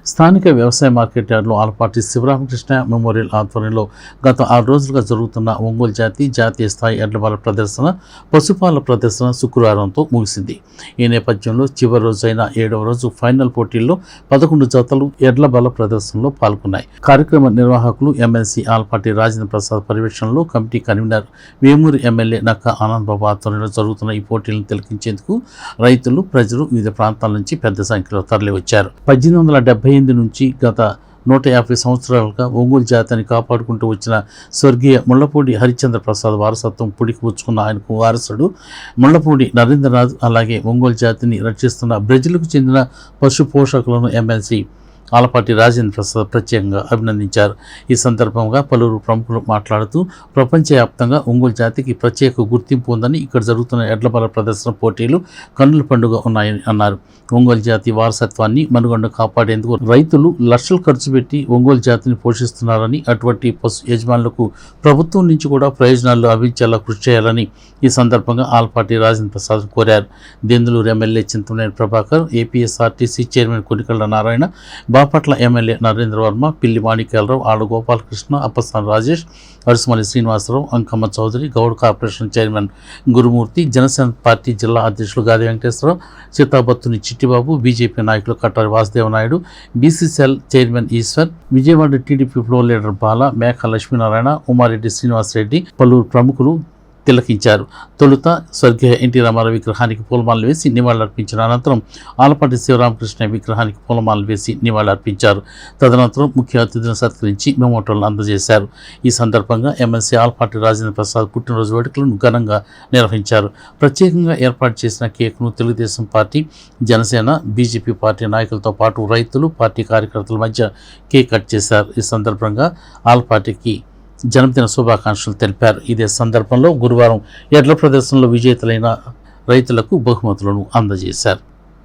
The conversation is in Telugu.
స్థానిక వ్యవసాయ మార్కెట్ యార్డులో ఆలపాటి శివరామకృష్ణ మెమోరియల్ ఆధ్వర్యంలో గత 6 రోజులుగా జరుగుతున్న ఒంగోలు జాతీయ స్థాయి ఎడ్లబల ప్రదర్శన, పశుపాల ప్రదర్శన శుక్రవారంతో ముగిసింది. ఈ నేపథ్యంలో చివరి రోజైన 7వ రోజు ఫైనల్ పోటీల్లో 11 జతలు ఎడ్లబల ప్రదర్శనలో పాల్గొన్నాయి. కార్యక్రమ నిర్వాహకులు ఎమ్మెల్సీ ఆలపాటి రాజేంద్ర ప్రసాద్ పర్యవేక్షణలో committee convener Vemuri MLA Nakka Anand Babu ఆధ్వర్యంలో జరుగుతున్న ఈ పోటీలను తిలకించేందుకు రైతులు, ప్రజలు వివిధ ప్రాంతాల నుంచి పెద్ద సంఖ్యలో తరలివచ్చారు. 1878 నుంచి గత 150 సంవత్సరాలుగా ఒంగోలు జాతిని కాపాడుకుంటూ వచ్చిన స్వర్గీయ ముళ్లపూడి హరిశ్చంద్ర ప్రసాద్ వారసత్వం పుడికి పుచ్చుకున్న ఆయనకు వారసుడు ముళ్లపూడి నరేంద్రనాథ్, అలాగే ఒంగోలు జాతిని రక్షిస్తున్న బ్రెజిల్కు చెందిన పశు పోషకులను ఎమ్మెల్సీ ఆలపాటి రాజేంద్ర ప్రసాద్ ప్రత్యేకంగా అభినందించారు. ఈ సందర్భంగా పలువురు ప్రముఖులు మాట్లాడుతూ ప్రపంచవ్యాప్తంగా ఒంగోలు జాతికి ప్రత్యేక గుర్తింపు ఉందని, ఇక్కడ జరుగుతున్న ఎడ్లబల ప్రదర్శన పోటీలు కన్నుల పండుగ ఉన్నాయని అన్నారు. ఒంగోలు జాతి వారసత్వాన్ని మనుగొండ కాపాడేందుకు రైతులు లక్షలు ఖర్చు పెట్టి ఒంగోలు జాతిని పోషిస్తున్నారని, అటువంటి పశు యజమానులకు ప్రభుత్వం నుంచి కూడా ప్రయోజనాలు లభించేలా కృషి చేయాలని ఈ సందర్భంగా ఆలపాటి రాజేంద్ర ప్రసాద్ కోరారు. Denduluru MLA Chintamaneni Prabhakar, APSRTC chairman Konikalla Narayana, Bapatla MLA Narendra Varma, Pilli Manikyalarao, Alla Gopalakrishna, Appasani Rajesh, Arusumalli Srinivasarao, Ankamma Chowdary, Goud corporation chairman Gurumurthy, Janasena party జిల్లా అధ్యక్షులు గాది వెంకటేశ్వరరావు, సీతాబత్తుని చిట్టిబాబు, బీజేపీ నాయకులు Kattari Vasudeva Naidu, BCCL chairman Eswar, Vijayawada TDP floor leader Bala, Megha Lakshminarayana, Umareddy Srinivasa Reddy, పలువురు ప్రముఖులు తిలకించారు. తొలుత స్వర్గీయ ఎన్టీ రామారావు విగ్రహానికి పూలమాలలు వేసి నివాళులర్పించిన అనంతరం ఆలపాటి శివరామకృష్ణ విగ్రహానికి పూలమాలలు వేసి నివాళులర్పించారు. తదనంతరం ముఖ్య అతిథులను సత్కరించి మెమోటోలను అందజేశారు. ఈ సందర్భంగా ఎమ్మెల్సీ ఆలపాటి రాజేంద్ర ప్రసాద్ పుట్టినరోజు వేడుకలను ఘనంగా నిర్వహించారు. ప్రత్యేకంగా ఏర్పాటు చేసిన కేక్ను Telugu Desam party, Janasena, BJP party నాయకులతో పాటు రైతులు, పార్టీ కార్యకర్తల మధ్య కేక్ కట్ చేశారు. ఈ సందర్భంగా ఆలపాటికి జన్మదిన శుభాకాంక్షలు తెలిపారు. ఇదే సందర్భంలో గురువారం ఎడ్ల ప్రదర్శనలో విజేతలైన రైతులకు బహుమతులను అందజేశారు.